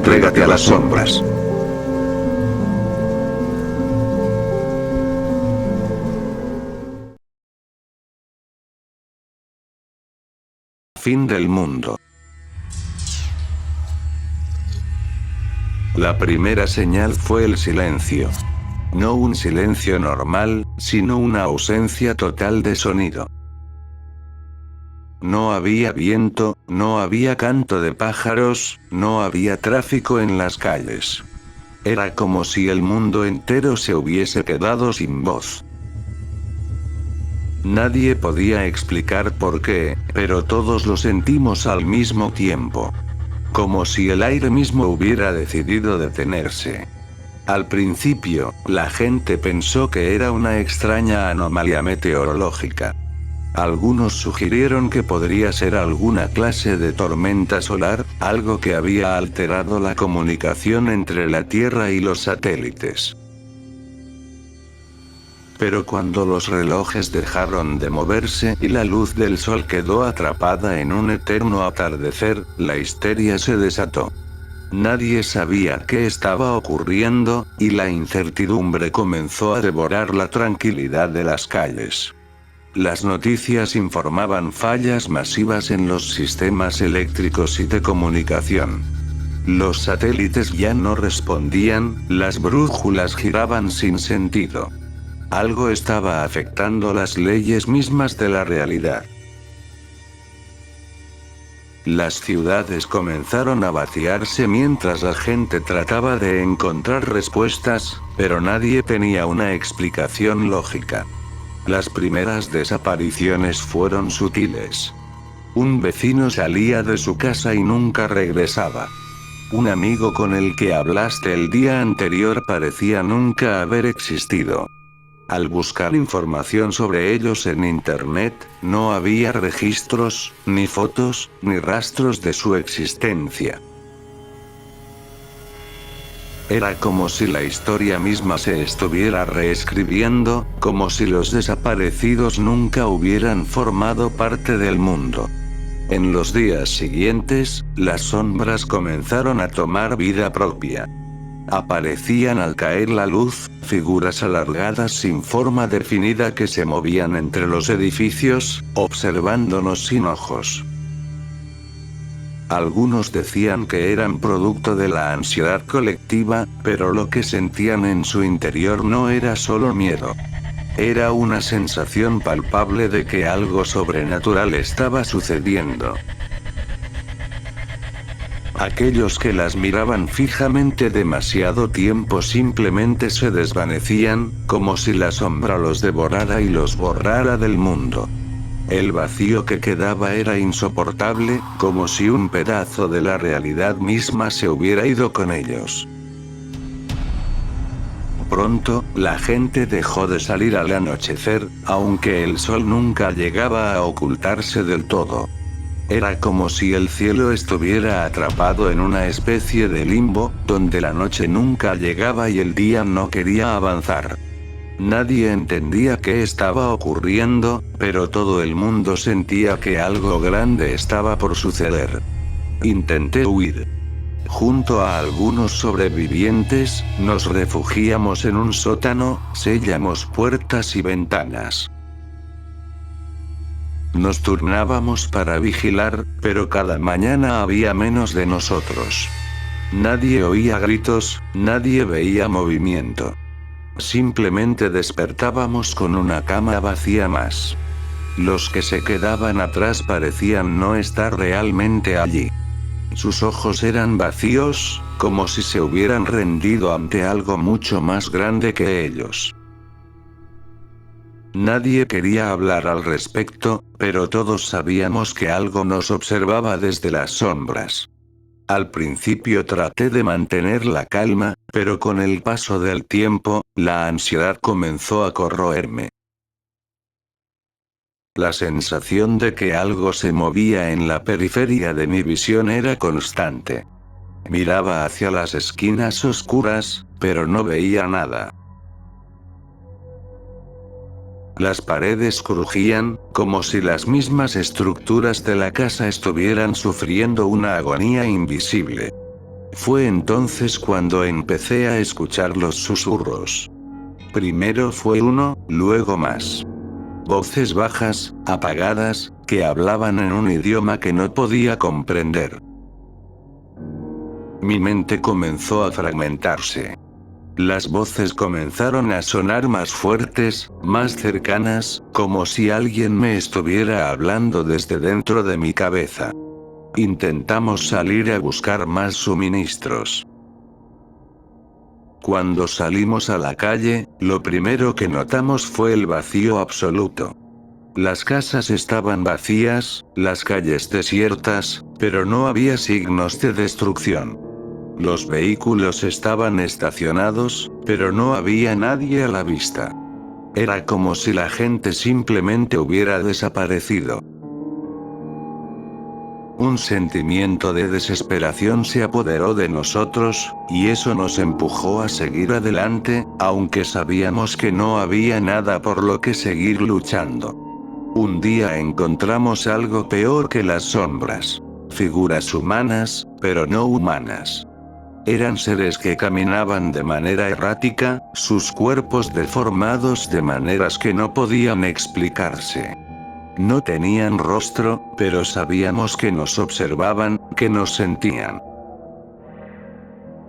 entrégate a las sombras. Fin del mundo. La primera señal fue el silencio. No un silencio normal, sino una ausencia total de sonido. No había viento, no había canto de pájaros, no había tráfico en las calles. Era como si el mundo entero se hubiese quedado sin voz. Nadie podía explicar por qué, pero todos lo sentimos al mismo tiempo. Como si el aire mismo hubiera decidido detenerse. Al principio, la gente pensó que era una extraña anomalía meteorológica. Algunos sugirieron que podría ser alguna clase de tormenta solar, algo que había alterado la comunicación entre la Tierra y los satélites. Pero cuando los relojes dejaron de moverse y la luz del sol quedó atrapada en un eterno atardecer, la histeria se desató. Nadie sabía qué estaba ocurriendo, y la incertidumbre comenzó a devorar la tranquilidad de las calles. Las noticias informaban fallas masivas en los sistemas eléctricos y de comunicación. Los satélites ya no respondían, las brújulas giraban sin sentido. Algo estaba afectando las leyes mismas de la realidad. Las ciudades comenzaron a vaciarse mientras la gente trataba de encontrar respuestas, pero nadie tenía una explicación lógica. Las primeras desapariciones fueron sutiles. Un vecino salía de su casa y nunca regresaba. Un amigo con el que hablaste el día anterior parecía nunca haber existido. Al buscar información sobre ellos en internet, no había registros, ni fotos, ni rastros de su existencia. Era como si la historia misma se estuviera reescribiendo, como si los desaparecidos nunca hubieran formado parte del mundo. En los días siguientes, las sombras comenzaron a tomar vida propia. Aparecían al caer la luz, figuras alargadas sin forma definida que se movían entre los edificios, observándonos sin ojos. Algunos decían que eran producto de la ansiedad colectiva, pero lo que sentían en su interior no era solo miedo. Era una sensación palpable de que algo sobrenatural estaba sucediendo. Aquellos que las miraban fijamente demasiado tiempo simplemente se desvanecían, como si la sombra los devorara y los borrara del mundo. El vacío que quedaba era insoportable, como si un pedazo de la realidad misma se hubiera ido con ellos. Pronto, la gente dejó de salir al anochecer, aunque el sol nunca llegaba a ocultarse del todo. Era como si el cielo estuviera atrapado en una especie de limbo, donde la noche nunca llegaba y el día no quería avanzar. Nadie entendía qué estaba ocurriendo, pero todo el mundo sentía que algo grande estaba por suceder. Intenté huir. Junto a algunos sobrevivientes, nos refugiamos en un sótano, sellamos puertas y ventanas. Nos turnábamos para vigilar, pero cada mañana había menos de nosotros. Nadie oía gritos, nadie veía movimiento. Simplemente despertábamos con una cama vacía más. Los que se quedaban atrás parecían no estar realmente allí. Sus ojos eran vacíos, como si se hubieran rendido ante algo mucho más grande que ellos. Nadie quería hablar al respecto, pero todos sabíamos que algo nos observaba desde las sombras. Al principio traté de mantener la calma, pero con el paso del tiempo, la ansiedad comenzó a corroerme. La sensación de que algo se movía en la periferia de mi visión era constante. Miraba hacia las esquinas oscuras, pero no veía nada. Las paredes crujían, como si las mismas estructuras de la casa estuvieran sufriendo una agonía invisible. Fue entonces cuando empecé a escuchar los susurros. Primero fue uno, luego más. Voces bajas, apagadas, que hablaban en un idioma que no podía comprender. Mi mente comenzó a fragmentarse. Las voces comenzaron a sonar más fuertes, más cercanas, como si alguien me estuviera hablando desde dentro de mi cabeza. Intentamos salir a buscar más suministros. Cuando salimos a la calle, lo primero que notamos fue el vacío absoluto. Las casas estaban vacías, las calles desiertas, pero no había signos de destrucción. Los vehículos estaban estacionados, pero no había nadie a la vista. Era como si la gente simplemente hubiera desaparecido. Un sentimiento de desesperación se apoderó de nosotros, y eso nos empujó a seguir adelante, aunque sabíamos que no había nada por lo que seguir luchando. Un día encontramos algo peor que las sombras. Figuras humanas, pero no humanas. Eran seres que caminaban de manera errática, sus cuerpos deformados de maneras que no podían explicarse. No tenían rostro, pero sabíamos que nos observaban, que nos sentían.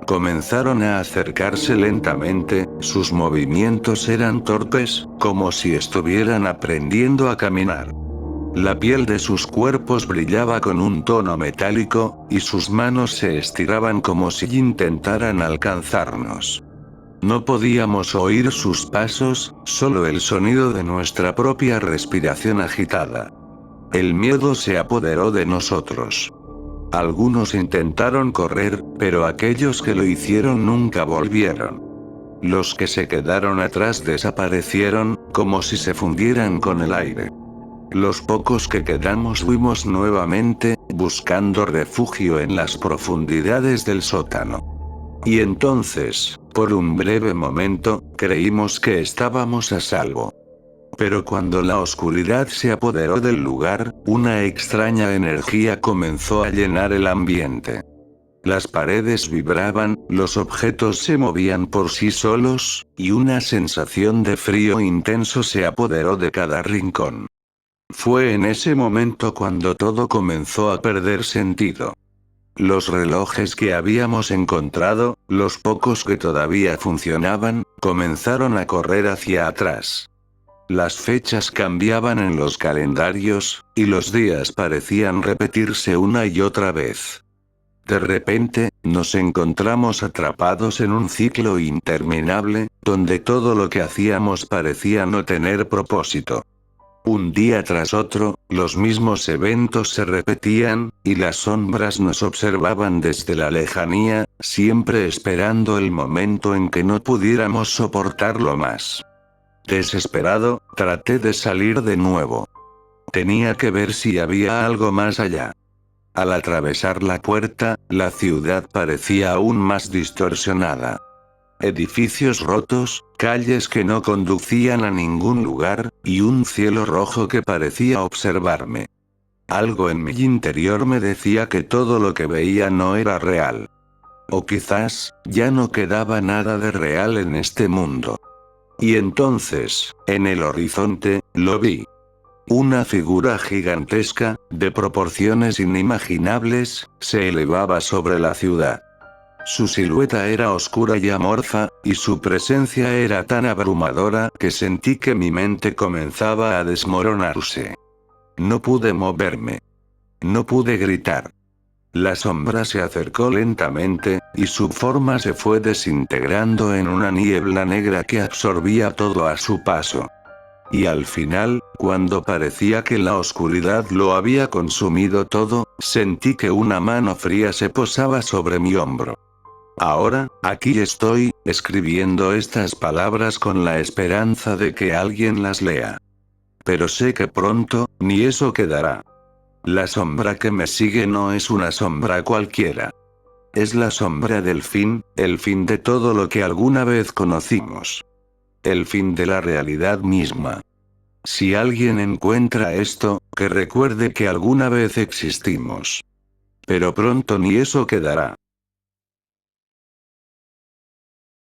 Comenzaron a acercarse lentamente, sus movimientos eran torpes, como si estuvieran aprendiendo a caminar. La piel de sus cuerpos brillaba con un tono metálico, y sus manos se estiraban como si intentaran alcanzarnos. No podíamos oír sus pasos, solo el sonido de nuestra propia respiración agitada. El miedo se apoderó de nosotros. Algunos intentaron correr, pero aquellos que lo hicieron nunca volvieron. Los que se quedaron atrás desaparecieron, como si se fundieran con el aire. Los pocos que quedamos huimos nuevamente, buscando refugio en las profundidades del sótano. Y entonces, por un breve momento, creímos que estábamos a salvo. Pero cuando la oscuridad se apoderó del lugar, una extraña energía comenzó a llenar el ambiente. Las paredes vibraban, los objetos se movían por sí solos, y una sensación de frío intenso se apoderó de cada rincón. Fue en ese momento cuando todo comenzó a perder sentido. Los relojes que habíamos encontrado, los pocos que todavía funcionaban, comenzaron a correr hacia atrás. Las fechas cambiaban en los calendarios, y los días parecían repetirse una y otra vez. De repente, nos encontramos atrapados en un ciclo interminable, donde todo lo que hacíamos parecía no tener propósito. Un día tras otro, los mismos eventos se repetían, y las sombras nos observaban desde la lejanía, siempre esperando el momento en que no pudiéramos soportarlo más. Desesperado, traté de salir de nuevo. Tenía que ver si había algo más allá. Al atravesar la puerta, la ciudad parecía aún más distorsionada. Edificios rotos, calles que no conducían a ningún lugar, y un cielo rojo que parecía observarme. Algo en mi interior me decía que todo lo que veía no era real. O quizás, ya no quedaba nada de real en este mundo. Y entonces, en el horizonte, lo vi. Una figura gigantesca, de proporciones inimaginables, se elevaba sobre la ciudad. Su silueta era oscura y amorfa, y su presencia era tan abrumadora que sentí que mi mente comenzaba a desmoronarse. No pude moverme. No pude gritar. La sombra se acercó lentamente, y su forma se fue desintegrando en una niebla negra que absorbía todo a su paso. Y al final, cuando parecía que la oscuridad lo había consumido todo, sentí que una mano fría se posaba sobre mi hombro. Ahora, aquí estoy, escribiendo estas palabras con la esperanza de que alguien las lea. Pero sé que pronto, ni eso quedará. La sombra que me sigue no es una sombra cualquiera. Es la sombra del fin, el fin de todo lo que alguna vez conocimos. El fin de la realidad misma. Si alguien encuentra esto, que recuerde que alguna vez existimos. Pero pronto ni eso quedará.